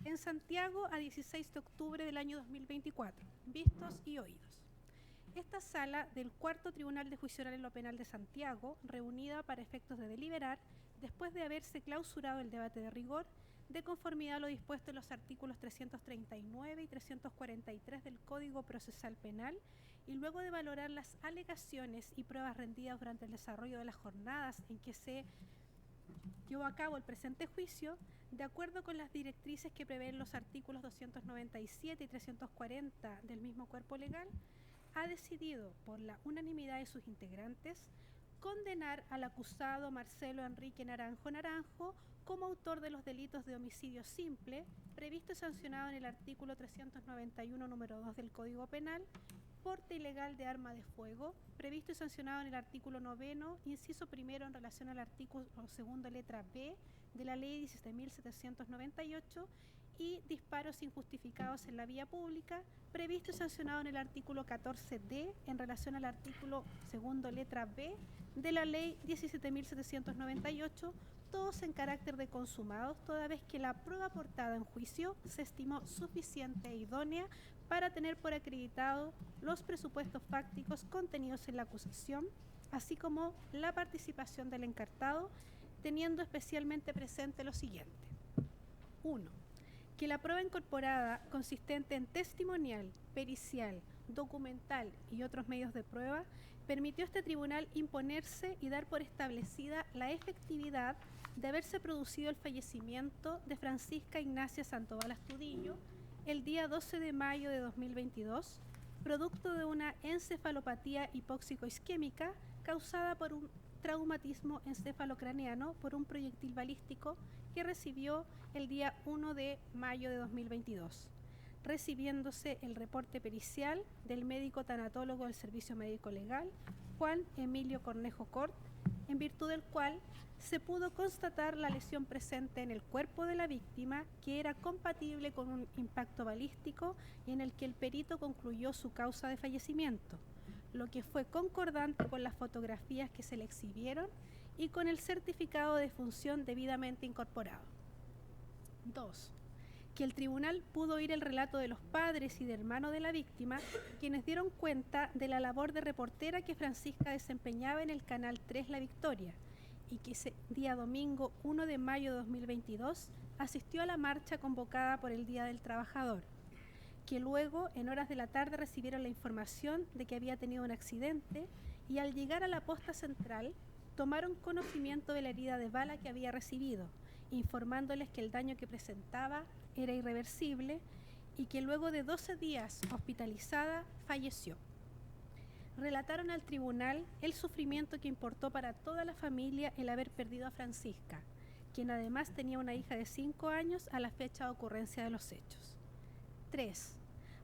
en Santiago a 16 de octubre del año 2024, vistos y oídos. Esta sala del Cuarto Tribunal de Juicio Oral en lo Penal de Santiago, reunida para efectos de deliberar, después de haberse clausurado el debate de rigor, de conformidad a lo dispuesto en los artículos 339 y 343 del Código Procesal Penal, y luego de valorar las alegaciones y pruebas rendidas durante el desarrollo de las jornadas en que se llevó a cabo el presente juicio, de acuerdo con las directrices que prevén los artículos 297 y 340 del mismo cuerpo legal, ha decidido, por la unanimidad de sus integrantes, condenar al acusado Marcelo Enrique Naranjo como autor de los delitos de homicidio simple, previsto y sancionado en el artículo 391, número 2 del Código Penal, porte ilegal de arma de fuego, previsto y sancionado en el artículo 9, inciso primero, en relación al artículo 2, letra B, de la Ley 17.798, y disparos injustificados en la vía pública, previsto y sancionado en el artículo 14D, en relación al artículo 2, letra B, de la Ley 17.798, todos en carácter de consumados, toda vez que la prueba aportada en juicio se estimó suficiente e idónea para tener por acreditado los presupuestos fácticos contenidos en la acusación, así como la participación del encartado, teniendo especialmente presente lo siguiente. 1. Que la prueba incorporada, consistente en testimonial, pericial, documental y otros medios de prueba, permitió a este tribunal imponerse y dar por establecida la efectividad de haberse producido el fallecimiento de Francisca Ignacia Sandoval Astudillo el día 12 de mayo de 2022, producto de una encefalopatía hipóxico-isquémica causada por un traumatismo encefalocraneano por un proyectil balístico que recibió el día 1 de mayo de 2022, recibiéndose el reporte pericial del médico tanatólogo del Servicio Médico Legal, Juan Emilio Cornejo Cort, en virtud del cual se pudo constatar la lesión presente en el cuerpo de la víctima, que era compatible con un impacto balístico y en el que el perito concluyó su causa de fallecimiento, lo que fue concordante con las fotografías que se le exhibieron y con el certificado de defunción debidamente incorporado. 2. Que el tribunal pudo oír el relato de los padres y de hermanos de la víctima, quienes dieron cuenta de la labor de reportera que Francisca desempeñaba en el Canal 3 La Victoria, y que ese día domingo 1 de mayo de 2022 asistió a la marcha convocada por el Día del Trabajador, que luego, en horas de la tarde, recibieron la información de que había tenido un accidente y al llegar a la posta central tomaron conocimiento de la herida de bala que había recibido, informándoles que el daño que presentaba era irreversible y que luego de 12 días hospitalizada falleció. Relataron al tribunal el sufrimiento que importó para toda la familia el haber perdido a Francisca, quien además tenía una hija de 5 años a la fecha de ocurrencia de los hechos. 3.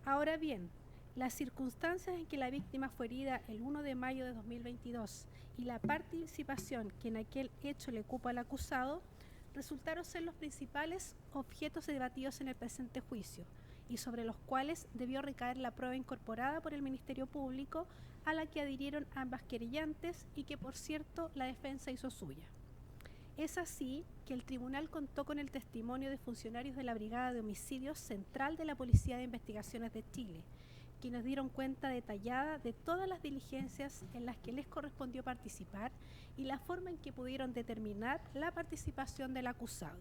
Ahora bien, las circunstancias en que la víctima fue herida el 1 de mayo de 2022 y la participación que en aquel hecho le cupo al acusado resultaron ser los principales objetos debatidos en el presente juicio y sobre los cuales debió recaer la prueba incorporada por el Ministerio Público, a la que adhirieron ambas querellantes y que, por cierto, la defensa hizo suya. Es así que el tribunal contó con el testimonio de funcionarios de la Brigada de Homicidios Central de la Policía de Investigaciones de Chile, quienes dieron cuenta detallada de todas las diligencias en las que les correspondió participar y la forma en que pudieron determinar la participación del acusado.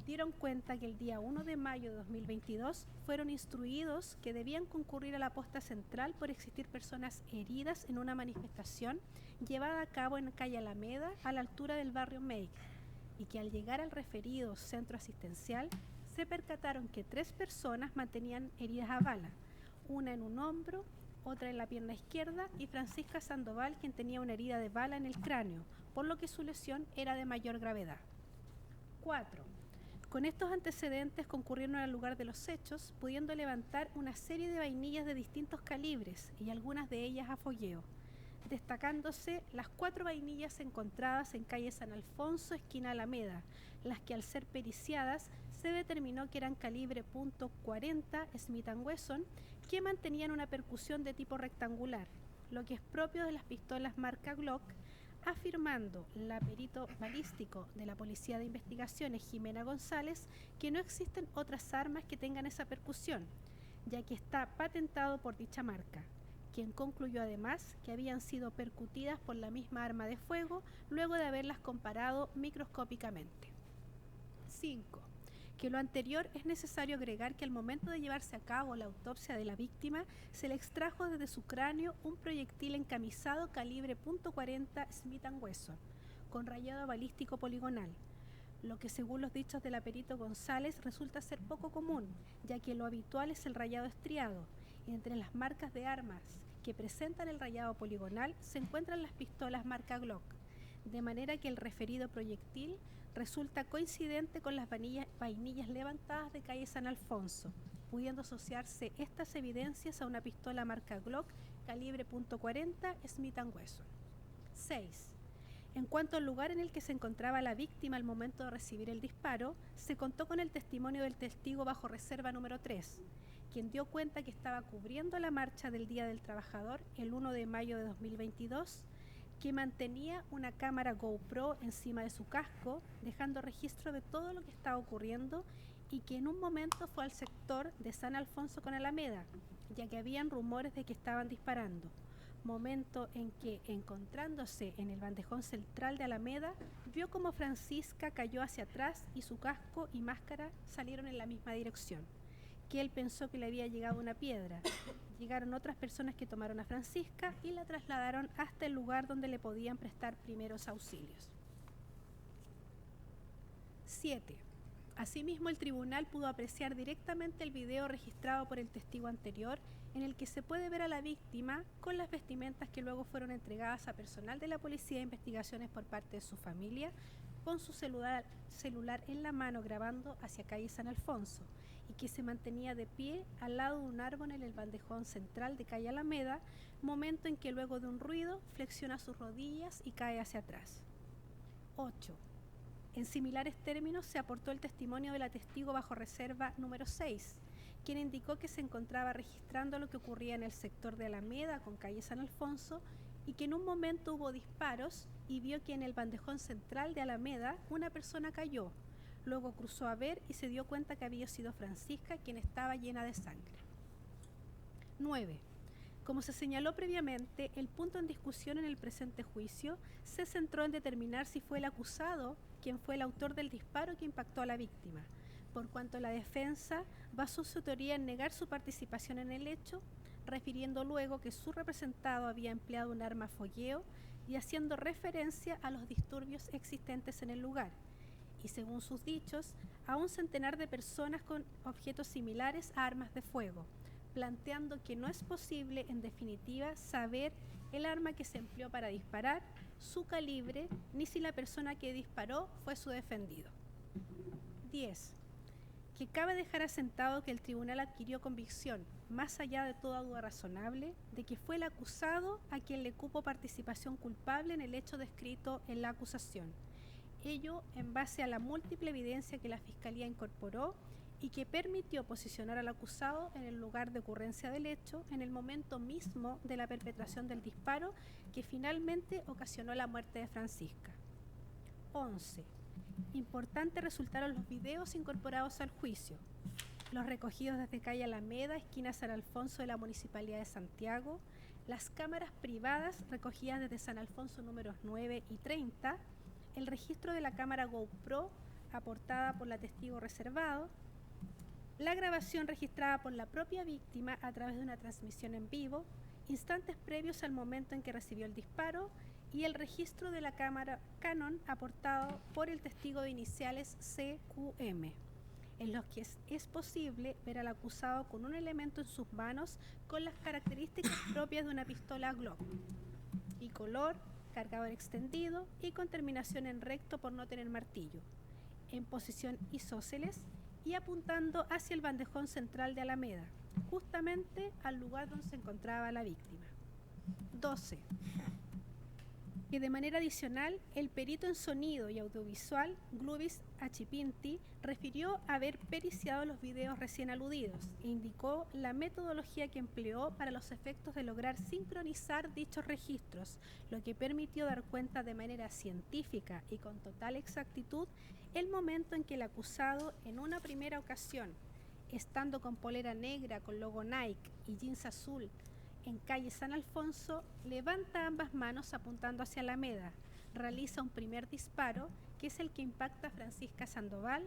Dieron cuenta que el día 1 de mayo de 2022 fueron instruidos que debían concurrir a la posta central por existir personas heridas en una manifestación llevada a cabo en calle Alameda, a la altura del barrio Meik, y que al llegar al referido centro asistencial se percataron que 3 personas mantenían heridas a bala, una en un hombro, otra en la pierna izquierda y Francisca Sandoval, quien tenía una herida de bala en el cráneo, por lo que su lesión era de mayor gravedad. 4. Con estos antecedentes concurrieron al lugar de los hechos, pudiendo levantar una serie de vainillas de distintos calibres y algunas de ellas a fogueo, destacándose las 4 vainillas encontradas en calle San Alfonso, esquina Alameda, las que al ser periciadas se determinó que eran calibre .40 Smith & Wesson, que mantenían una percusión de tipo rectangular, lo que es propio de las pistolas marca Glock, afirmando la perito balístico de la Policía de Investigaciones, Jimena González, que no existen otras armas que tengan esa percusión, ya que está patentado por dicha marca, quien concluyó además que habían sido percutidas por la misma arma de fuego luego de haberlas comparado microscópicamente. 5. Que lo anterior es necesario agregar que al momento de llevarse a cabo la autopsia de la víctima se le extrajo desde su cráneo un proyectil encamisado calibre .40 Smith & Wesson con rayado balístico poligonal, lo que según los dichos de la perito González resulta ser poco común, ya que lo habitual es el rayado estriado, y entre las marcas de armas que presentan el rayado poligonal se encuentran las pistolas marca Glock, de manera que el referido proyectil resulta coincidente con las vainillas levantadas de calle San Alfonso, pudiendo asociarse estas evidencias a una pistola marca Glock calibre .40 Smith & Wesson. 6. En cuanto al lugar en el que se encontraba la víctima al momento de recibir el disparo, se contó con el testimonio del testigo bajo reserva número 3, quien dio cuenta que estaba cubriendo la marcha del Día del Trabajador el 1 de mayo de 2022, que mantenía una cámara GoPro encima de su casco, dejando registro de todo lo que estaba ocurriendo, y que en un momento fue al sector de San Alfonso con Alameda, ya que habían rumores de que estaban disparando, momento en que, encontrándose en el bandejón central de Alameda, vio como Francisca cayó hacia atrás y su casco y máscara salieron en la misma dirección, que él pensó que le había llegado una piedra. Llegaron otras personas que tomaron a Francisca y la trasladaron hasta el lugar donde le podían prestar primeros auxilios. 7. Asimismo, el tribunal pudo apreciar directamente el video registrado por el testigo anterior, en el que se puede ver a la víctima con las vestimentas que luego fueron entregadas a personal de la Policía de Investigaciones por parte de su familia, con su celular en la mano grabando hacia calle San Alfonso, y que se mantenía de pie al lado de un árbol en el bandejón central de calle Alameda, momento en que luego de un ruido flexiona sus rodillas y cae hacia atrás. 8. En similares términos se aportó el testimonio de la testigo bajo reserva número 6, quien indicó que se encontraba registrando lo que ocurría en el sector de Alameda con calle San Alfonso y que en un momento hubo disparos y vio que en el bandejón central de Alameda una persona cayó. Luego cruzó a ver y se dio cuenta que había sido Francisca, quien estaba llena de sangre. 9. Como se señaló previamente, el punto en discusión en el presente juicio se centró en determinar si fue el acusado quien fue el autor del disparo que impactó a la víctima, por cuanto la defensa basó su teoría en negar su participación en el hecho, refiriendo luego que su representado había empleado un arma fogueo y haciendo referencia a los disturbios existentes en el lugar, y según sus dichos, a un centenar de personas con objetos similares a armas de fuego, planteando que no es posible, en definitiva, saber el arma que se empleó para disparar, su calibre, ni si la persona que disparó fue su defendido. 10. Que cabe dejar asentado que el tribunal adquirió convicción, más allá de toda duda razonable, de que fue el acusado a quien le cupo participación culpable en el hecho descrito en la acusación. Ello en base a la múltiple evidencia que la Fiscalía incorporó y que permitió posicionar al acusado en el lugar de ocurrencia del hecho en el momento mismo de la perpetración del disparo que finalmente ocasionó la muerte de Francisca. 11. Importante resultaron los videos incorporados al juicio, los recogidos desde calle Alameda, esquina San Alfonso de la Municipalidad de Santiago, las cámaras privadas recogidas desde San Alfonso números 9 y 30, el registro de la cámara GoPro aportada por la testigo reservado, la grabación registrada por la propia víctima a través de una transmisión en vivo, instantes previos al momento en que recibió el disparo, y el registro de la cámara Canon aportado por el testigo de iniciales CQM, en los que es posible ver al acusado con un elemento en sus manos con las características propias de una pistola Glock, y color, cargador extendido y con terminación en recto por no tener martillo, en posición isósceles y apuntando hacia el bandejón central de Alameda, justamente al lugar donde se encontraba la víctima. 12. que de manera adicional el perito en sonido y audiovisual, Glubis Achipinti, refirió haber periciado los videos recién aludidos e indicó la metodología que empleó para los efectos de lograr sincronizar dichos registros, lo que permitió dar cuenta de manera científica y con total exactitud el momento en que el acusado, en una primera ocasión, estando con polera negra con logo Nike y jeans azul, en calle San Alfonso, levanta ambas manos apuntando hacia Alameda, realiza un primer disparo, que es el que impacta a Francisca Sandoval,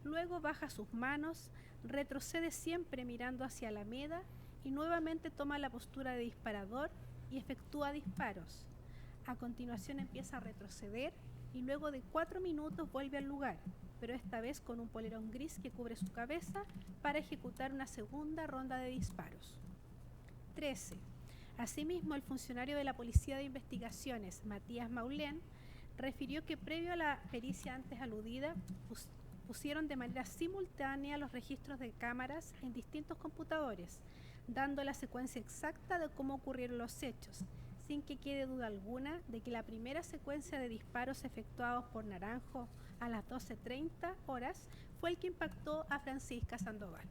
luego baja sus manos, retrocede siempre mirando hacia Alameda y nuevamente toma la postura de disparador y efectúa disparos. A continuación empieza a retroceder y luego de 4 minutos vuelve al lugar, pero esta vez con un polerón gris que cubre su cabeza para ejecutar una segunda ronda de disparos. 13. Asimismo, el funcionario de la Policía de Investigaciones, Matías Maulén, refirió que previo a la pericia antes aludida, pusieron de manera simultánea los registros de cámaras en distintos computadores, dando la secuencia exacta de cómo ocurrieron los hechos, sin que quede duda alguna de que la primera secuencia de disparos efectuados por Naranjo a las 12:30 horas fue el que impactó a Francisca Sandoval.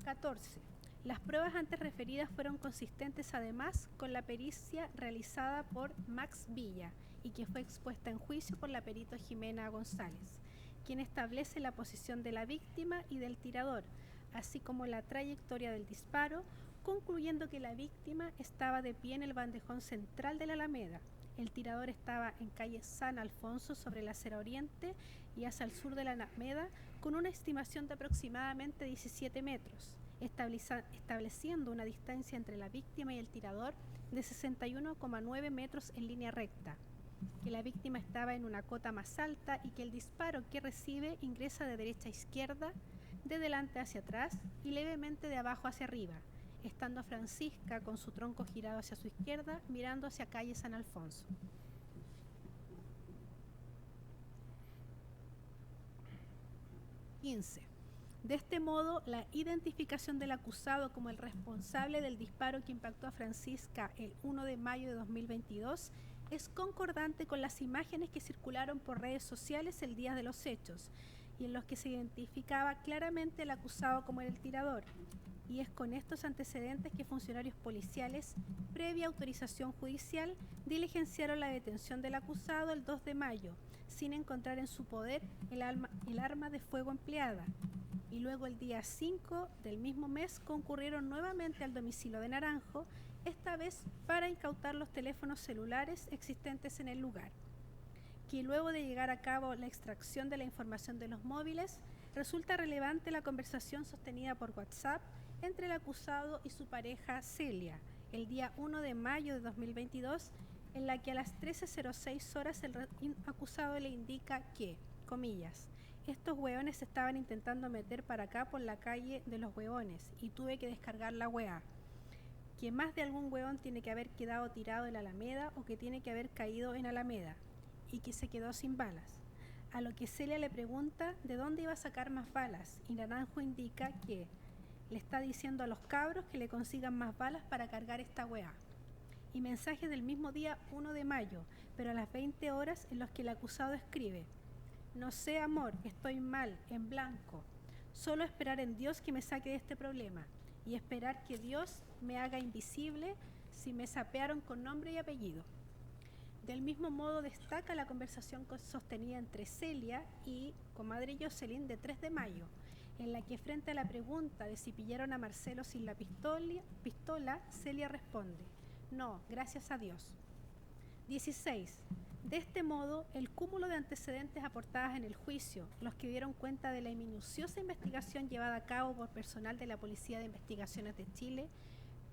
14. Las pruebas antes referidas fueron consistentes además con la pericia realizada por Max Villa y que fue expuesta en juicio por la perito Jimena González, quien establece la posición de la víctima y del tirador, así como la trayectoria del disparo, concluyendo que la víctima estaba de pie en el bandejón central de la Alameda. El tirador estaba en calle San Alfonso sobre la acera oriente y hacia el sur de la Alameda con una estimación de aproximadamente 17 metros. Estableciendo una distancia entre la víctima y el tirador de 61,9 metros en línea recta, que la víctima estaba en una cota más alta y que el disparo que recibe ingresa de derecha a izquierda, de delante hacia atrás y levemente de abajo hacia arriba, estando Francisca con su tronco girado hacia su izquierda, mirando hacia calle San Alfonso. 15. De este modo, la identificación del acusado como el responsable del disparo que impactó a Francisca el 1 de mayo de 2022 es concordante con las imágenes que circularon por redes sociales el día de los hechos y en los que se identificaba claramente el acusado como el tirador. Y es con estos antecedentes que funcionarios policiales, previa autorización judicial, diligenciaron la detención del acusado el 2 de mayo, sin encontrar en su poder el arma de fuego empleada. Y luego el día 5 del mismo mes concurrieron nuevamente al domicilio de Naranjo, esta vez para incautar los teléfonos celulares existentes en el lugar, que luego de llegar a cabo la extracción de la información de los móviles, resulta relevante la conversación sostenida por WhatsApp entre el acusado y su pareja Celia, el día 1 de mayo de 2022, en la que a las 13:06 horas el acusado le indica que, comillas, estos hueones se estaban intentando meter para acá por la calle de los hueones y tuve que descargar la hueá. Que más de algún hueón tiene que haber quedado tirado en la Alameda o que tiene que haber caído en Alameda y que se quedó sin balas. A lo que Celia le pregunta de dónde iba a sacar más balas y Naranjo indica que le está diciendo a los cabros que le consigan más balas para cargar esta hueá. Y mensajes del mismo día 1 de mayo, pero a las 20 horas en los que el acusado escribe: no sé, amor, estoy mal, en blanco. Solo esperar en Dios que me saque de este problema y esperar que Dios me haga invisible si me sapearon con nombre y apellido. Del mismo modo destaca la conversación sostenida entre Celia y comadre Jocelyn de 3 de mayo, en la que frente a la pregunta de si pillaron a Marcelo sin la pistola, Celia responde: no, gracias a Dios. 16. De este modo, el cúmulo de antecedentes aportadas en el juicio, los que dieron cuenta de la minuciosa investigación llevada a cabo por personal de la Policía de Investigaciones de Chile,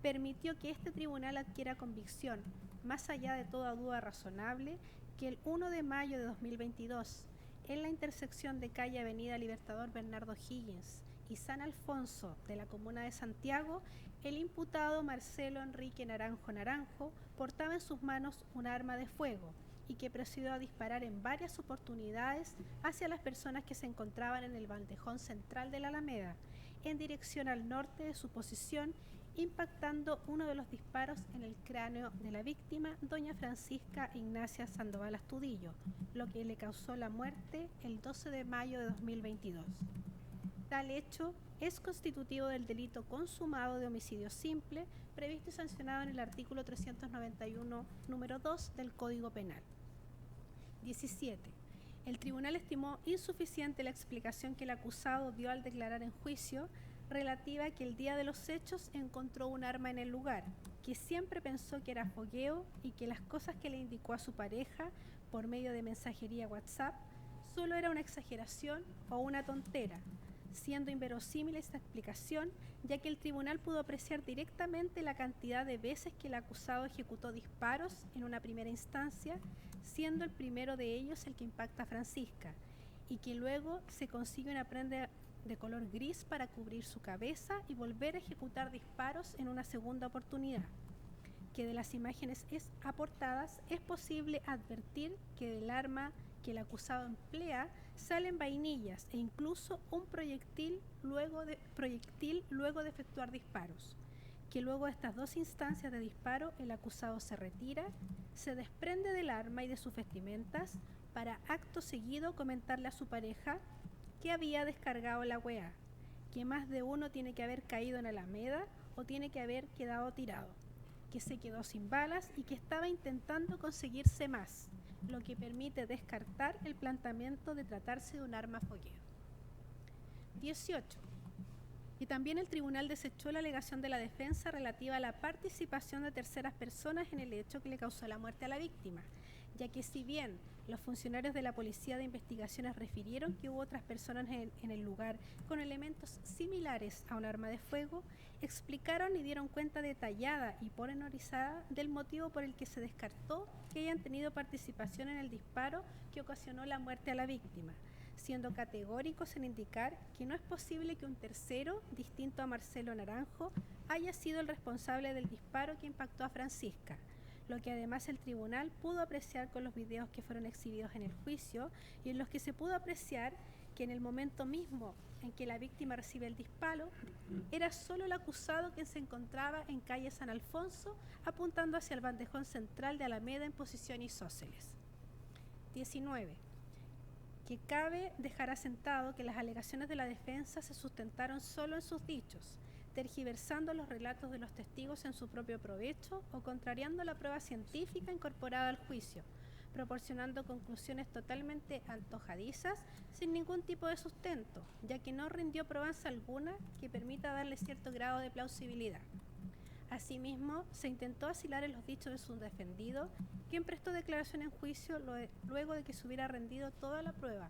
permitió que este tribunal adquiera convicción, más allá de toda duda razonable, que el 1 de mayo de 2022, en la intersección de calle Avenida Libertador Bernardo Higgins y San Alfonso de la comuna de Santiago, el imputado Marcelo Enrique Naranjo portaba en sus manos un arma de fuego y que procedió a disparar en varias oportunidades hacia las personas que se encontraban en el bandejón central de la Alameda, en dirección al norte de su posición impactando uno de los disparos en el cráneo de la víctima, doña Francisca Ignacia Sandoval Astudillo, lo que le causó la muerte el 12 de mayo de 2022. Tal hecho es constitutivo del delito consumado de homicidio simple, previsto y sancionado en el artículo 391, número 2 del Código Penal. 17. El tribunal estimó insuficiente la explicación que el acusado dio al declarar en juicio relativa a que el día de los hechos encontró un arma en el lugar, que siempre pensó que era fogueo y que las cosas que le indicó a su pareja por medio de mensajería WhatsApp solo era una exageración o una tontera, siendo inverosímil esta explicación, ya que el tribunal pudo apreciar directamente la cantidad de veces que el acusado ejecutó disparos en una primera instancia, siendo el primero de ellos el que impacta a Francisca, y que luego se consigue una prenda de color gris para cubrir su cabeza y volver a ejecutar disparos en una segunda oportunidad, que de las imágenes aportadas es posible advertir que del arma que el acusado emplea salen vainillas e incluso un proyectil luego de efectuar disparos, que luego de estas dos instancias de disparo el acusado se retira, se desprende del arma y de sus vestimentas para acto seguido comentarle a su pareja que había descargado la weá, que más de uno tiene que haber caído en Alameda o tiene que haber quedado tirado, que se quedó sin balas y que estaba intentando conseguirse más, lo que permite descartar el planteamiento de tratarse de un arma fogueo. 18. Y también el tribunal desechó la alegación de la defensa relativa a la participación de terceras personas en el hecho que le causó la muerte a la víctima, ya que si bien los funcionarios de la Policía de Investigaciones refirieron que hubo otras personas en el lugar con elementos similares a un arma de fuego, explicaron y dieron cuenta detallada y pormenorizada del motivo por el que se descartó que hayan tenido participación en el disparo que ocasionó la muerte a la víctima, siendo categóricos en indicar que no es posible que un tercero, distinto a Marcelo Naranjo, haya sido el responsable del disparo que impactó a Francisca, lo que además el tribunal pudo apreciar con los videos que fueron exhibidos en el juicio y en los que se pudo apreciar que en el momento mismo en que la víctima recibe el disparo, era solo el acusado quien se encontraba en calle San Alfonso apuntando hacia el bandejón central de Alameda en posición isósceles. 19. Que cabe dejar asentado que las alegaciones de la defensa se sustentaron solo en sus dichos, tergiversando los relatos de los testigos en su propio provecho o contrariando la prueba científica incorporada al juicio, proporcionando conclusiones totalmente antojadizas sin ningún tipo de sustento, ya que no rindió probanza alguna que permita darle cierto grado de plausibilidad. Asimismo, se intentó asilar en los dichos de su defendido, quien prestó declaración en juicio luego de que se hubiera rendido toda la prueba,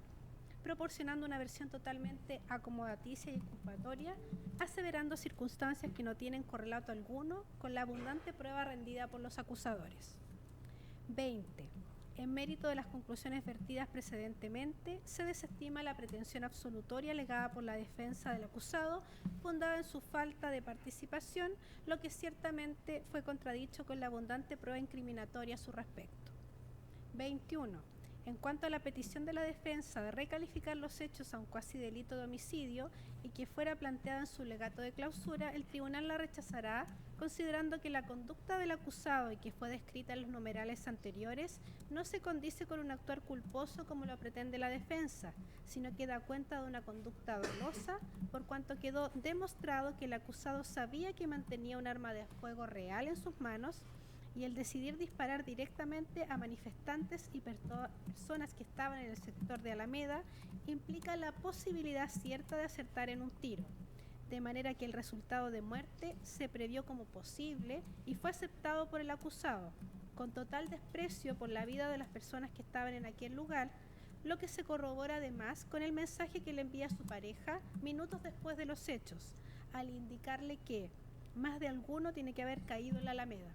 proporcionando una versión totalmente acomodaticia y exculpatoria, aseverando circunstancias que no tienen correlato alguno con la abundante prueba rendida por los acusadores. 20. En mérito de las conclusiones vertidas precedentemente, se desestima la pretensión absolutoria alegada por la defensa del acusado, fundada en su falta de participación, lo que ciertamente fue contradicho con la abundante prueba incriminatoria a su respecto. 21. En cuanto a la petición de la defensa de recalificar los hechos a un cuasi delito de homicidio y que fuera planteada en su alegato de clausura, el tribunal la rechazará, considerando que la conducta del acusado y que fue descrita en los numerales anteriores no se condice con un actuar culposo como lo pretende la defensa, sino que da cuenta de una conducta dolosa, por cuanto quedó demostrado que el acusado sabía que mantenía un arma de fuego real en sus manos y el decidir disparar directamente a manifestantes y personas que estaban en el sector de Alameda implica la posibilidad cierta de acertar en un tiro, de manera que el resultado de muerte se previó como posible y fue aceptado por el acusado, con total desprecio por la vida de las personas que estaban en aquel lugar, lo que se corrobora además con el mensaje que le envía a su pareja minutos después de los hechos, al indicarle que más de alguno tiene que haber caído en la Alameda.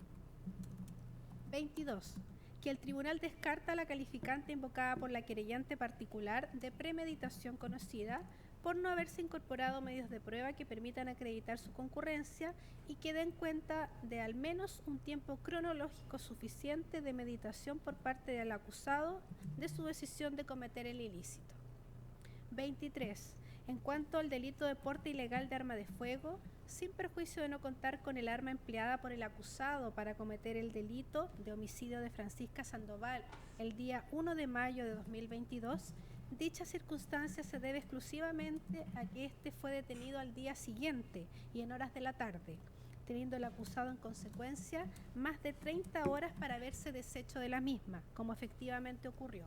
22. Que el tribunal descarta la calificante invocada por la querellante particular de premeditación conocida por no haberse incorporado medios de prueba que permitan acreditar su concurrencia y que den cuenta de al menos un tiempo cronológico suficiente de meditación por parte del acusado de su decisión de cometer el ilícito. 23. En cuanto al delito de porte ilegal de arma de fuego, sin perjuicio de no contar con el arma empleada por el acusado para cometer el delito de homicidio de Francisca Sandoval el día 1 de mayo de 2022, dicha circunstancia se debe exclusivamente a que éste fue detenido al día siguiente y en horas de la tarde, teniendo el acusado en consecuencia más de 30 horas para haberse deshecho de la misma, como efectivamente ocurrió.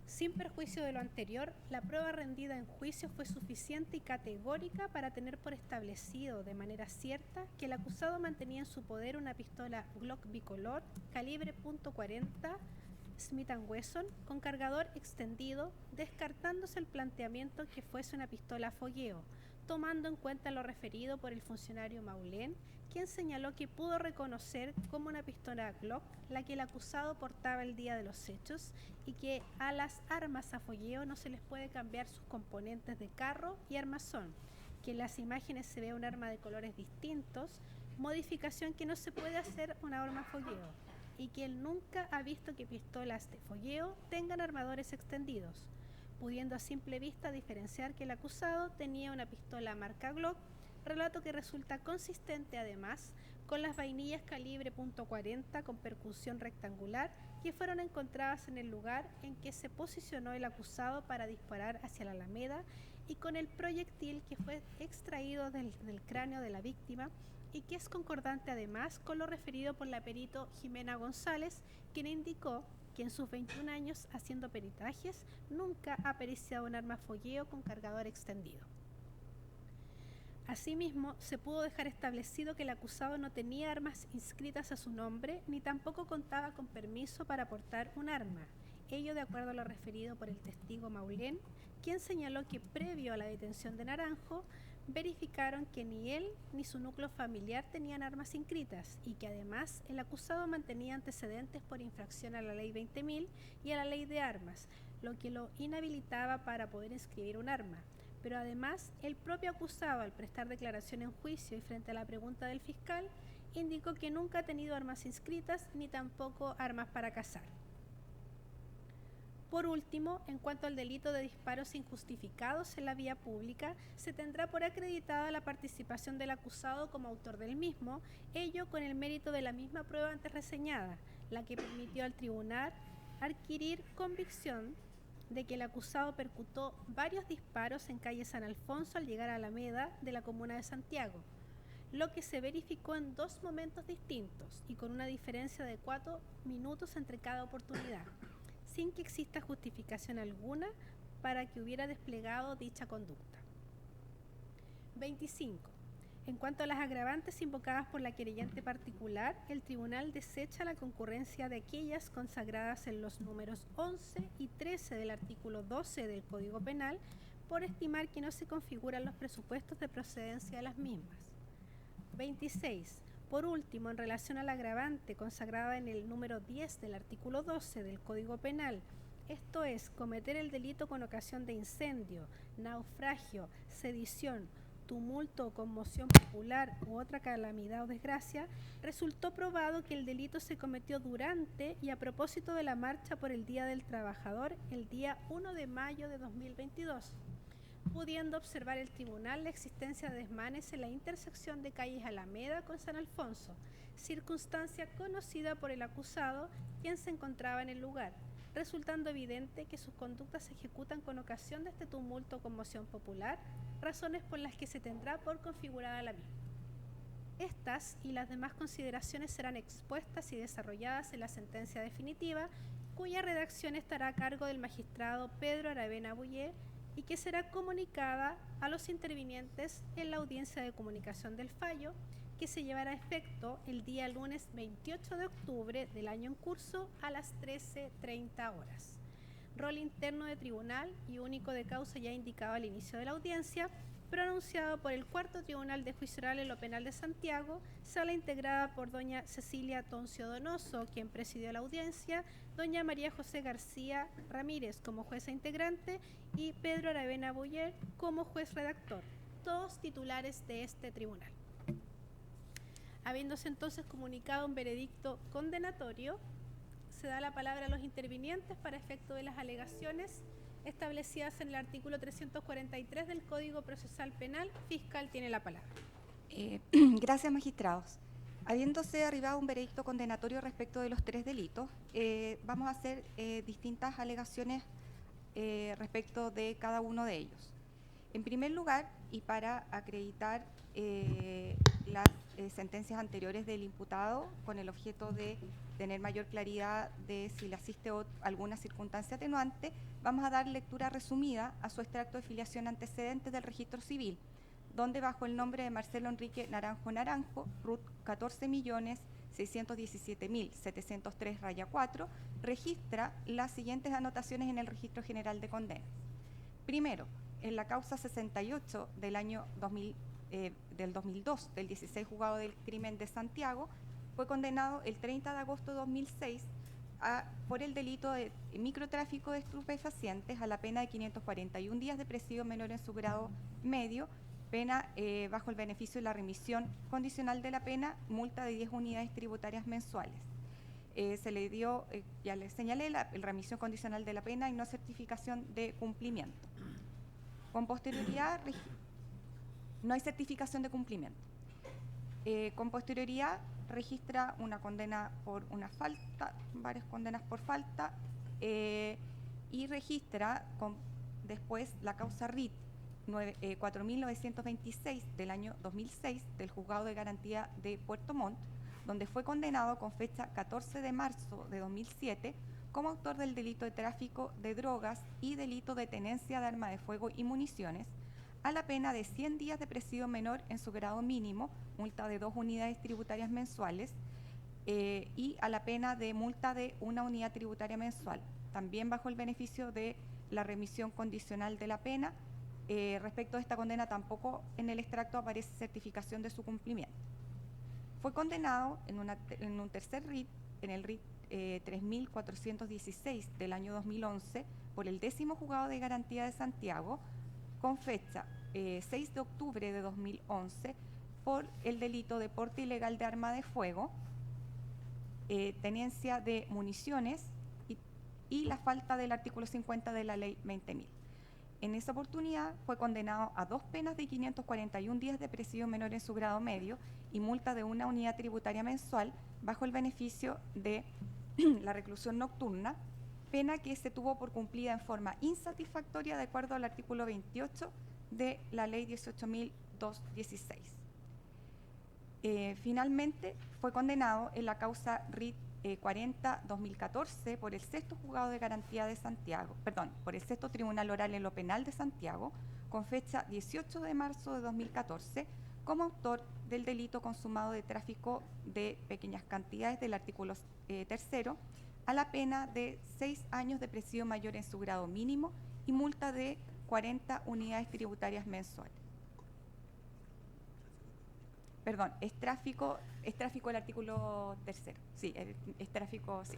Sin perjuicio de lo anterior, la prueba rendida en juicio fue suficiente y categórica para tener por establecido de manera cierta que el acusado mantenía en su poder una pistola Glock bicolor calibre .40 Smith & Wesson con cargador extendido, descartándose el planteamiento que fuese una pistola a fogueo, tomando en cuenta lo referido por el funcionario Maulén, quien señaló que pudo reconocer como una pistola Glock la que el acusado portaba el día de los hechos y que a las armas a fogueo no se les puede cambiar sus componentes de carro y armazón, que en las imágenes se ve un arma de colores distintos, modificación que no se puede hacer una arma a fogueo, y que él nunca ha visto que pistolas de fogueo tengan armadores extendidos, pudiendo a simple vista diferenciar que el acusado tenía una pistola marca Glock, relato que resulta consistente además con las vainillas calibre .40 con percusión rectangular que fueron encontradas en el lugar en que se posicionó el acusado para disparar hacia la Alameda y con el proyectil que fue extraído del cráneo de la víctima y que es concordante además con lo referido por la perito Jimena González, quien indicó que en sus 21 años haciendo peritajes nunca ha periciado un arma a fogueo con cargador extendido. Asimismo, se pudo dejar establecido que el acusado no tenía armas inscritas a su nombre ni tampoco contaba con permiso para portar un arma, ello de acuerdo a lo referido por el testigo Maulén, quien señaló que previo a la detención de Naranjo, verificaron que ni él ni su núcleo familiar tenían armas inscritas y que además el acusado mantenía antecedentes por infracción a la ley 20.000 y a la ley de armas, lo que lo inhabilitaba para poder inscribir un arma. Pero además, el propio acusado, al prestar declaración en juicio y frente a la pregunta del fiscal, indicó que nunca ha tenido armas inscritas ni tampoco armas para cazar. Por último, en cuanto al delito de disparos injustificados en la vía pública, se tendrá por acreditada la participación del acusado como autor del mismo, ello con el mérito de la misma prueba antes reseñada, la que permitió al tribunal adquirir convicción de que el acusado percutó varios disparos en calle San Alfonso al llegar a Alameda de la comuna de Santiago, lo que se verificó en 2 momentos distintos y con una diferencia de 4 minutos entre cada oportunidad, sin que exista justificación alguna para que hubiera desplegado dicha conducta. 25. En cuanto a las agravantes invocadas por la querellante particular, el tribunal desecha la concurrencia de aquellas consagradas en los números 11 y 13 del artículo 12 del Código Penal por estimar que no se configuran los presupuestos de procedencia de las mismas. 26. Por último, en relación al agravante consagrada en el número 10 del artículo 12 del Código Penal, esto es, cometer el delito con ocasión de incendio, naufragio, sedición, tumulto o conmoción popular u otra calamidad o desgracia, resultó probado que el delito se cometió durante y a propósito de la marcha por el Día del Trabajador el día 1 de mayo de 2022, pudiendo observar el tribunal la existencia de desmanes en la intersección de calles Alameda con San Alfonso, circunstancia conocida por el acusado, quien se encontraba en el lugar, resultando evidente que sus conductas se ejecutan con ocasión de este tumulto o conmoción popular, razones por las que se tendrá por configurada la misma. Estas y las demás consideraciones serán expuestas y desarrolladas en la sentencia definitiva, cuya redacción estará a cargo del magistrado Pedro Aravena Bullé y que será comunicada a los intervinientes en la audiencia de comunicación del fallo, que se llevará a efecto el día lunes 28 de octubre del año en curso a las 13:30 horas. Rol interno de tribunal y único de causa ya indicado al inicio de la audiencia, pronunciado por el Cuarto Tribunal de Juicio Oral en lo Penal de Santiago, sala integrada por doña Cecilia Toncio Donoso, quien presidió la audiencia, doña María José García Ramírez como jueza integrante y Pedro Aravena Buller como juez redactor, todos titulares de este tribunal. Habiéndose entonces comunicado un veredicto condenatorio, se da la palabra a los intervinientes para efecto de las alegaciones establecidas en el artículo 343 del Código Procesal Penal. Fiscal, tiene la palabra. Gracias, magistrados. Habiéndose arribado un veredicto condenatorio respecto de los 3 delitos, vamos a hacer distintas alegaciones respecto de cada uno de ellos. En primer lugar, y para acreditar las sentencias anteriores del imputado con el objeto de tener mayor claridad de si le asiste alguna circunstancia atenuante, vamos a dar lectura resumida a su extracto de filiación antecedentes del registro civil, donde bajo el nombre de Marcelo Enrique Naranjo Naranjo, RUT 14.617.703-4, registra las siguientes anotaciones en el Registro General de Condenas. Primero, en la causa 68 del año 2002, del 16 Juzgado del Crimen de Santiago, fue condenado el 30 de agosto de 2006 por el delito de microtráfico de estupefacientes a la pena de 541 días de presidio menor en su grado medio, pena bajo el beneficio de la remisión condicional de la pena, multa de 10 unidades tributarias mensuales. Se le dio, ya les señalé, la remisión condicional de la pena y no certificación de cumplimiento. Con posterioridad, no hay certificación de cumplimiento. Con posterioridad, registra una condena por una falta, varias condenas por falta, y registra después la causa RIT 4.926 del año 2006 del Juzgado de Garantía de Puerto Montt, donde fue condenado con fecha 14 de marzo de 2007 como autor del delito de tráfico de drogas y delito de tenencia de arma de fuego y municiones, a la pena de 100 días de presidio menor en su grado mínimo, multa de 2 unidades tributarias mensuales, y a la pena de multa de 1 unidad tributaria mensual, también bajo el beneficio de la remisión condicional de la pena. Respecto a esta condena, tampoco en el extracto aparece certificación de su cumplimiento. Fue condenado en un tercer RIT, en el RIT 3.416 del año 2011, por el 10º Juzgado de Garantía de Santiago, con fecha 6 de octubre de 2011, por el delito de porte ilegal de arma de fuego, tenencia de municiones y la falta del artículo 50 de la Ley 20.000. En esa oportunidad fue condenado a 2 penas de 541 días de presidio menor en su grado medio y multa de 1 unidad tributaria mensual bajo el beneficio de la reclusión nocturna, pena que se tuvo por cumplida en forma insatisfactoria de acuerdo al artículo 28 de la Ley 18.216. Finalmente fue condenado en la causa RIT 40-2014 por el 6º Juzgado de Garantía de Santiago, por el 6º Tribunal Oral en lo Penal de Santiago, con fecha 18 de marzo de 2014, como autor del delito consumado de tráfico de pequeñas cantidades del artículo 3º, a la pena de 6 años de presidio mayor en su grado mínimo y multa de 40 unidades tributarias mensuales. Perdón, es tráfico el artículo 3º, sí, es tráfico, sí.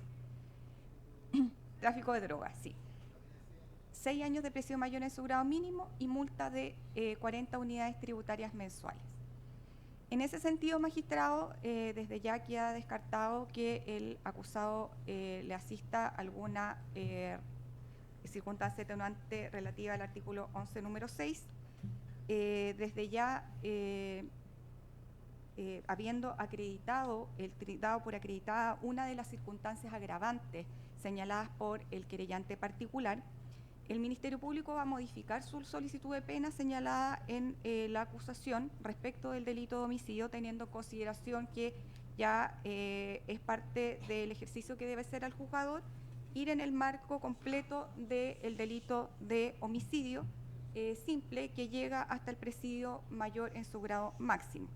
Tráfico de drogas, sí. 6 años de presidio mayor en su grado mínimo y multa de 40 unidades tributarias mensuales. En ese sentido, magistrado, desde ya queda descartado que el acusado le asista alguna circunstancia atenuante relativa al artículo 11, número 6. Desde ya, habiendo dado por acreditada una de las circunstancias agravantes señaladas por el querellante particular, el Ministerio Público va a modificar su solicitud de pena señalada en la acusación respecto del delito de homicidio, teniendo en consideración que ya es parte del ejercicio que debe hacer al juzgador ir en el marco completo del delito de homicidio simple que llega hasta el presidio mayor en su grado máximo.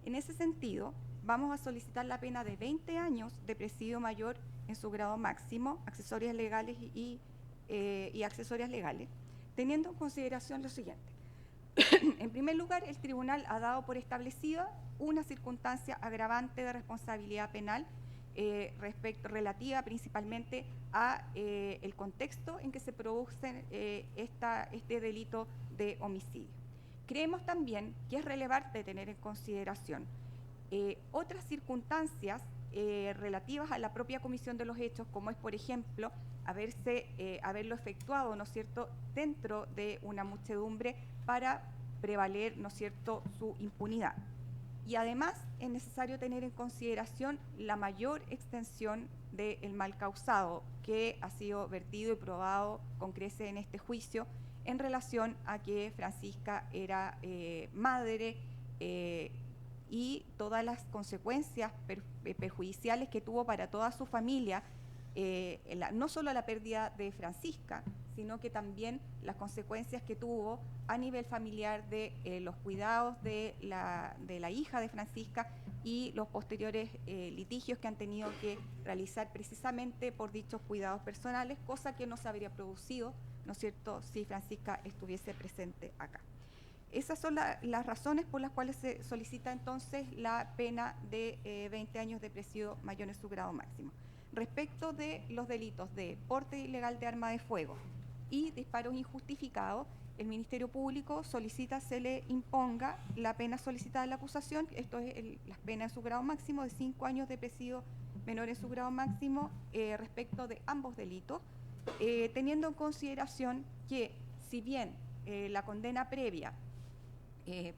En ese sentido, vamos a solicitar la pena de 20 años de presidio mayor en su grado máximo, accesorias legales y accesorias legales, teniendo en consideración lo siguiente. En primer lugar, el tribunal ha dado por establecida una circunstancia agravante de responsabilidad penal relativa principalmente a el contexto en que se produce este delito de homicidio. Creemos también que es relevante tener en consideración otras circunstancias relativas a la propia comisión de los hechos, como es, por ejemplo, haberlo efectuado, ¿no es cierto?, dentro de una muchedumbre para prevaler, ¿no es cierto?, su impunidad. Y además es necesario tener en consideración la mayor extensión del mal causado que ha sido vertido y probado con creces en este juicio en relación a que Francisca era madre y todas las consecuencias perjudiciales que tuvo para toda su familia, no solo la pérdida de Francisca, sino que también las consecuencias que tuvo a nivel familiar de los cuidados de la hija de Francisca y los posteriores litigios que han tenido que realizar precisamente por dichos cuidados personales, cosa que no se habría producido, ¿no es cierto?, si Francisca estuviese presente acá. Esas son las razones por las cuales se solicita entonces la pena de 20 años de presidio mayor en su grado máximo. Respecto de los delitos de porte ilegal de arma de fuego y disparos injustificados, el Ministerio Público solicita se le imponga la pena solicitada en la acusación, esto es la pena en su grado máximo de 5 años de presidio menor en su grado máximo respecto de ambos delitos, teniendo en consideración que si bien la condena previa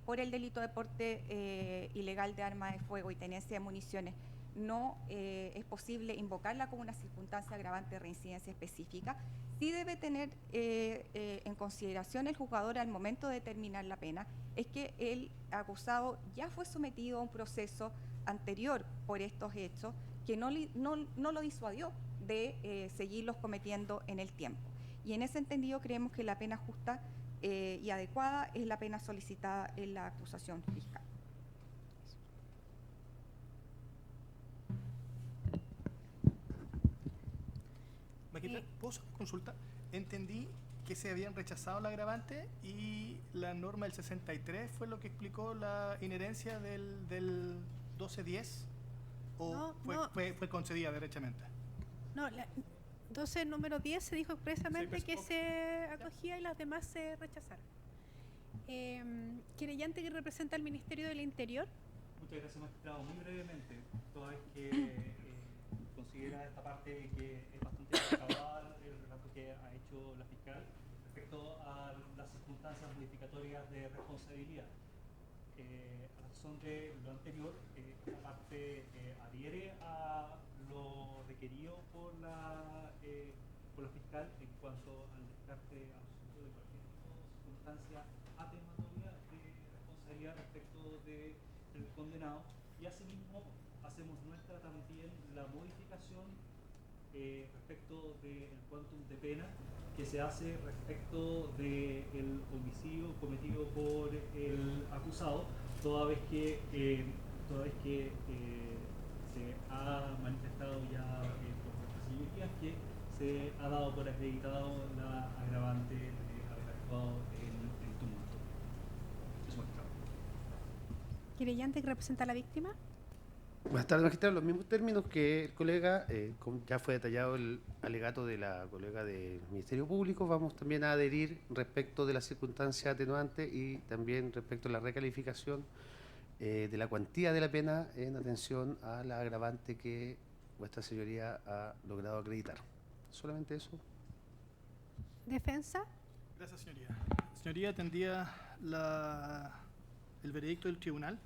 por el delito de porte ilegal de arma de fuego y tenencia de municiones no es posible invocarla como una circunstancia agravante de reincidencia específica, sí debe tener en consideración el juzgador al momento de determinar la pena, es que el acusado ya fue sometido a un proceso anterior por estos hechos que no lo disuadió de seguirlos cometiendo en el tiempo. Y en ese entendido creemos que la pena justa y adecuada es la pena solicitada en la acusación fiscal. Maquita, ¿puedo consulta? Entendí que se habían rechazado la agravante y la norma del 63 fue lo que explicó la inherencia del 1210 o No, fue concedida derechamente. No, la 12 número 10 se dijo expresamente que se acogía y las demás se rechazaron. Querellante que representa al Ministerio del Interior. Muchas gracias, magistrado. Muy brevemente, toda vez que considera esta parte que es bastante cabal el relato que ha hecho la fiscal respecto a las circunstancias modificatorias de responsabilidad. A razón de lo anterior, esta parte adhiere a lo requerido por la fiscal en cuanto al descarte absoluto de cualquier circunstancia atenuatoria de responsabilidad respecto del condenado, y asimismo hacemos nuestra también la modificación respecto del quantum de pena que se hace respecto del homicidio cometido por el acusado, toda vez que se ha manifestado ya por nuestras señorías que se ha dado por acreditado la agravante de haber actuado en tumulto. Eso, magistrado. Querellante que representa a la víctima. Buenas tardes, magistrado. Los mismos términos que el colega, ya fue detallado el alegato de la colega del Ministerio Público, vamos también a adherir respecto de la circunstancia atenuante y también respecto a la recalificación de la cuantía de la pena en atención a la agravante que vuestra señoría ha logrado acreditar. Solamente eso. Defensa. Gracias, señoría. Señoría, atendía el veredicto del tribunal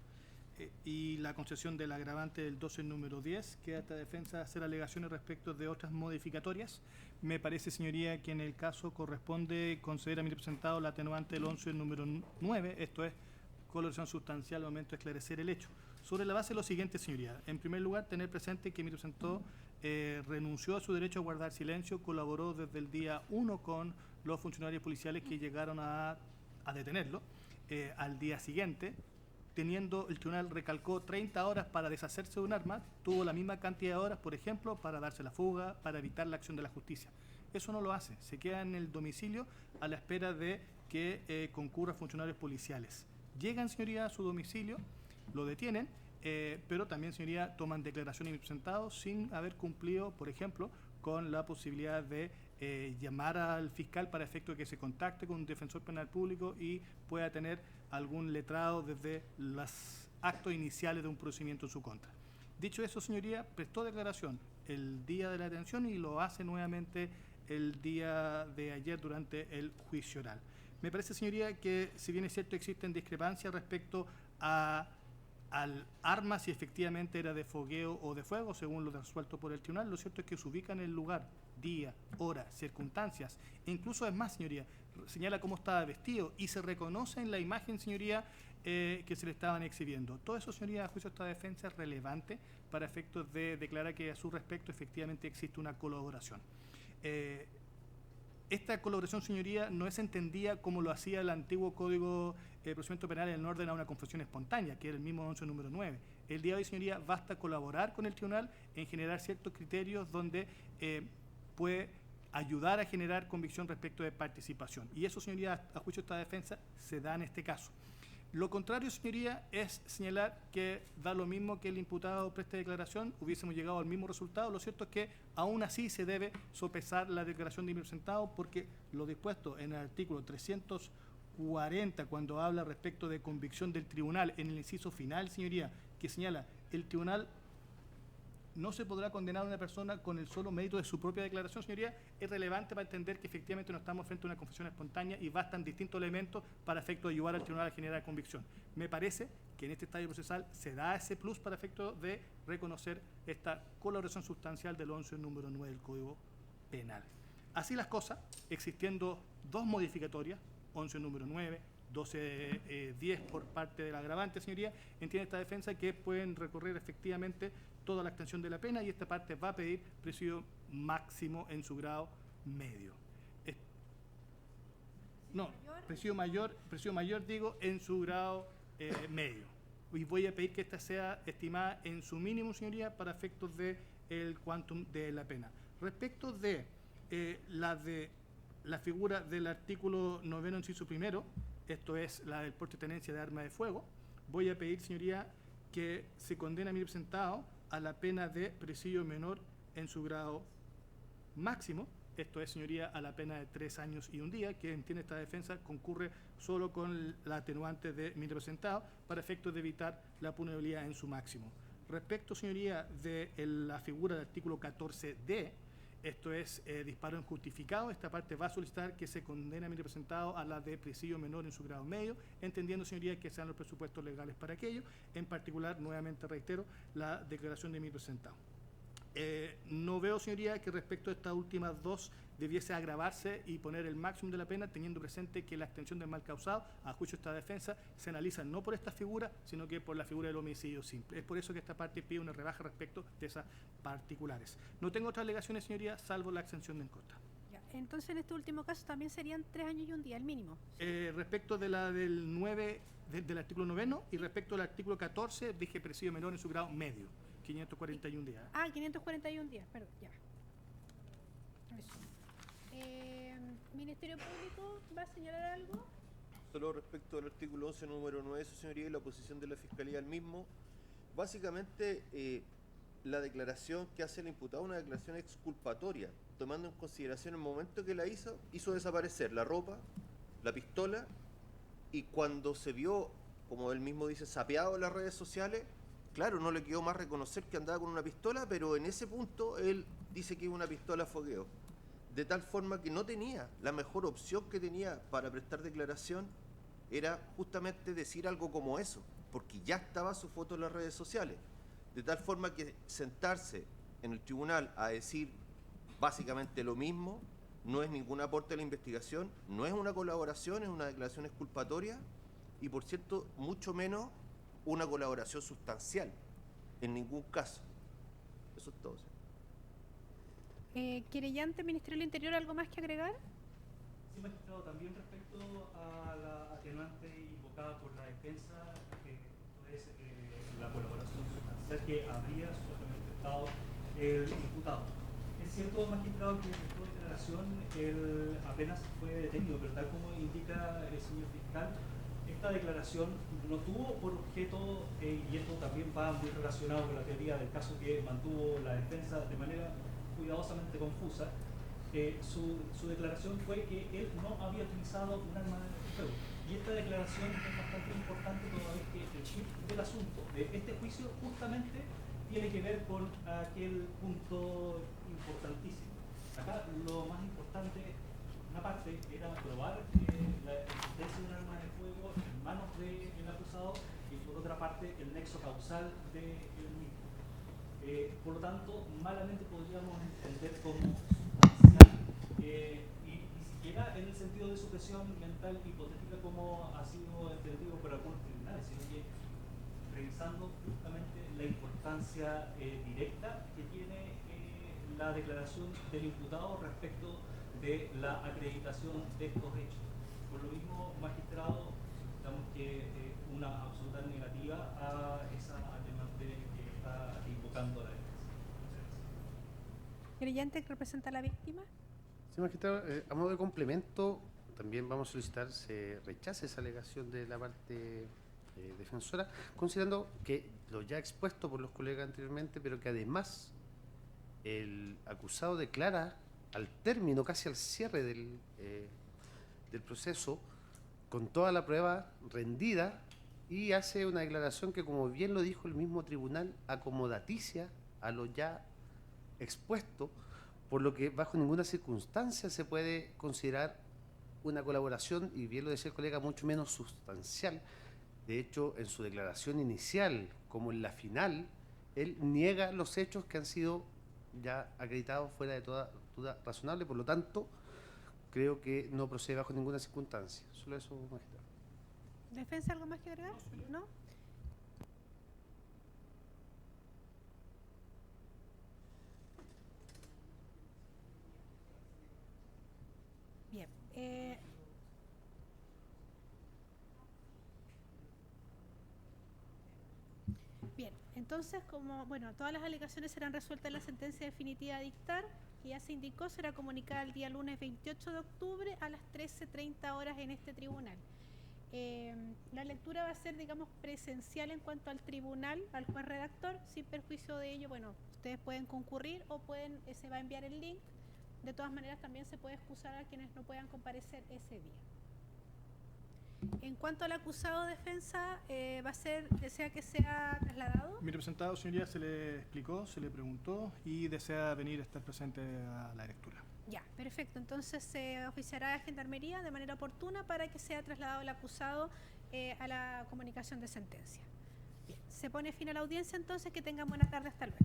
y la concesión del agravante del 12 número 10, queda esta defensa hacer alegaciones respecto de otras modificatorias. Me parece, señoría, que en el caso corresponde conceder a mi representado la atenuante del 11 número 9, esto es coloración sustancial al momento de esclarecer el hecho. Sobre la base de lo siguiente, señoría. En primer lugar, tener presente que mi representado renunció a su derecho a guardar silencio, colaboró desde el día 1 con los funcionarios policiales que llegaron a detenerlo. Al día siguiente, teniendo, el tribunal recalcó 30 horas para deshacerse de un arma, tuvo la misma cantidad de horas, por ejemplo, para darse la fuga, para evitar la acción de la justicia. Eso no lo hace, se queda en el domicilio a la espera de que concurran funcionarios policiales. Llegan, señoría, a su domicilio, lo detienen, pero también, señoría, toman declaración y presentados sin haber cumplido, por ejemplo, con la posibilidad de llamar al fiscal para efecto de que se contacte con un defensor penal público y pueda tener algún letrado desde los actos iniciales de un procedimiento en su contra. Dicho eso, señoría, prestó declaración el día de la detención y lo hace nuevamente el día de ayer durante el juicio oral. Me parece, señoría, que si bien es cierto existen discrepancias respecto al arma, si efectivamente era de fogueo o de fuego, según lo resuelto por el tribunal, lo cierto es que se ubica en el lugar, día, hora, circunstancias, e incluso es más, señoría, señala cómo estaba vestido y se reconoce en la imagen, señoría, que se le estaban exhibiendo. Todo eso, señoría, a juicio de esta defensa es relevante para efectos de declarar que a su respecto efectivamente existe una colaboración. Esta colaboración, señoría, no es entendida como lo hacía el antiguo Código de Procedimiento Penal en orden a una confesión espontánea, que era el mismo 11 número 9. El día de hoy, señoría, basta colaborar con el tribunal en generar ciertos criterios donde puede ayudar a generar convicción respecto de participación. Y eso, señoría, a juicio de esta defensa, se da en este caso. Lo contrario, señoría, es señalar que da lo mismo que el imputado preste declaración, hubiésemos llegado al mismo resultado. Lo cierto es que aún así se debe sopesar la declaración de mi representado, porque lo dispuesto en el artículo 340, cuando habla respecto de convicción del tribunal, en el inciso final, señoría, que señala el tribunal no se podrá condenar a una persona con el solo mérito de su propia declaración, señoría, es relevante para entender que efectivamente no estamos frente a una confesión espontánea y bastan distintos elementos para efecto de ayudar al tribunal a generar convicción. Me parece que en este estadio procesal se da ese plus para efecto de reconocer esta colaboración sustancial del 11 número 9 del Código Penal. Así las cosas, existiendo dos modificatorias, 11 número 9, 12.10 por parte del agravante, señoría, entiende esta defensa que pueden recorrer efectivamente toda la extensión de la pena y esta parte va a pedir presidio máximo en su grado medio. Presidio mayor digo, en su grado medio. Y voy a pedir que esta sea estimada en su mínimo, señoría, para efectos del quantum de la pena. Respecto de la figura del artículo 9, inciso primero, esto es la del porte y tenencia de arma de fuego, voy a pedir, señoría, que se condene a mi representado a la pena de presidio menor en su grado máximo, esto es, señoría, a la pena de 3 años y 1 día, que entiende esta defensa concurre solo con la atenuante de mi representado para efectos de evitar la punibilidad en su máximo. Respecto, señoría, de la figura del artículo 14D, esto es disparo injustificado, esta parte va a solicitar que se condene a mi representado a la de presidio menor en su grado medio, entendiendo, señoría, que sean los presupuestos legales para aquello, en particular, nuevamente reitero, la declaración de mi representado. No veo, señoría, que respecto a estas últimas dos debiese agravarse y poner el máximo de la pena, teniendo presente que la extensión del mal causado, a juicio de esta defensa, se analiza no por esta figura, sino que por la figura del homicidio simple. Es por eso que esta parte pide una rebaja respecto de esas particulares. No tengo otras alegaciones, señoría, salvo la exención de en contra. Ya, entonces, en este último caso también serían 3 años y 1 día, el mínimo. Respecto de la del 9, del artículo 9 y respecto del artículo 14, dije presidio menor en su grado medio, 541 días. 541 días, perdón, ya. Eso. ¿Ministerio Público va a señalar algo? Solo respecto al artículo 11, número 9, su señoría, y la posición de la Fiscalía al mismo. Básicamente, la declaración que hace el imputado es una declaración exculpatoria, tomando en consideración el momento que la hizo desaparecer la ropa, la pistola, y cuando se vio, como él mismo dice, sapeado en las redes sociales, claro, no le quedó más reconocer que andaba con una pistola, pero en ese punto él dice que es una pistola a fogueo. De tal forma que no tenía, la mejor opción que tenía para prestar declaración era justamente decir algo como eso, porque ya estaba su foto en las redes sociales. De tal forma que sentarse en el tribunal a decir básicamente lo mismo no es ningún aporte a la investigación, no es una colaboración, es una declaración exculpatoria y, por cierto, mucho menos una colaboración sustancial, en ningún caso. Eso es todo. ¿Sí? Querellante, Ministerio del Interior, ¿algo más que agregar? Sí, magistrado, también respecto a la atenuante invocada por la defensa, que es la colaboración sustancial que habría supuestamente estado el imputado. Es cierto, magistrado, que en esta declaración él apenas fue detenido, pero tal como indica el señor fiscal, esta declaración no tuvo por objeto, y esto también va muy relacionado con la teoría del caso que mantuvo la defensa de manera cuidadosamente confusa, su declaración fue que él no había utilizado un arma de fuego. Y esta declaración es bastante importante toda vez que el chip del asunto de este juicio justamente tiene que ver con aquel punto importantísimo. Acá lo más importante, una parte era probar la existencia de un arma de fuego en manos del acusado y por otra parte el nexo causal del mismo. Por lo tanto, malamente podríamos entender como sustancial y ni siquiera en el sentido de supresión mental hipotética como ha sido entendido por algunos tribunales, sino que revisando justamente la importancia directa que tiene la declaración del imputado respecto de la acreditación de estos hechos. Por lo mismo, magistrado, damos que una absoluta negativa a esa atenuante que está invocando la defensa. Querellante que representa a la víctima. Sí, magistrado, a modo de complemento, también vamos a solicitar se rechace esa alegación de la parte defensora, considerando que lo ya expuesto por los colegas anteriormente, pero que además el acusado declara al término, casi al cierre del proceso, con toda la prueba rendida, y hace una declaración que, como bien lo dijo el mismo tribunal, acomodaticia a lo ya expuesto, por lo que bajo ninguna circunstancia se puede considerar una colaboración, y bien lo decía el colega, mucho menos sustancial. De hecho, en su declaración inicial como en la final, él niega los hechos que han sido ya acreditados fuera de toda duda razonable. Por lo tanto, creo que no procede bajo ninguna circunstancia. Solo eso, magistrado. ¿Defensa algo más que agregar? ¿No? Bien. Bien, entonces, como bueno, todas las alegaciones serán resueltas en la sentencia definitiva a dictar, que ya se indicó, será comunicada el día lunes 28 de octubre a las 13:30 horas en este tribunal. La lectura va a ser, digamos, presencial en cuanto al tribunal, al juez redactor. Sin perjuicio de ello, bueno, ustedes pueden concurrir o se va a enviar el link. De todas maneras, también se puede excusar a quienes no puedan comparecer ese día. En cuanto al acusado de defensa, ¿desea que sea trasladado? Mi representado, señoría, se le explicó, se le preguntó y desea venir a estar presente a la lectura. Ya, perfecto. Entonces se oficiará a Gendarmería de manera oportuna para que sea trasladado el acusado a la comunicación de sentencia. Bien, se pone fin a la audiencia, entonces que tengan buena tarde. Hasta luego.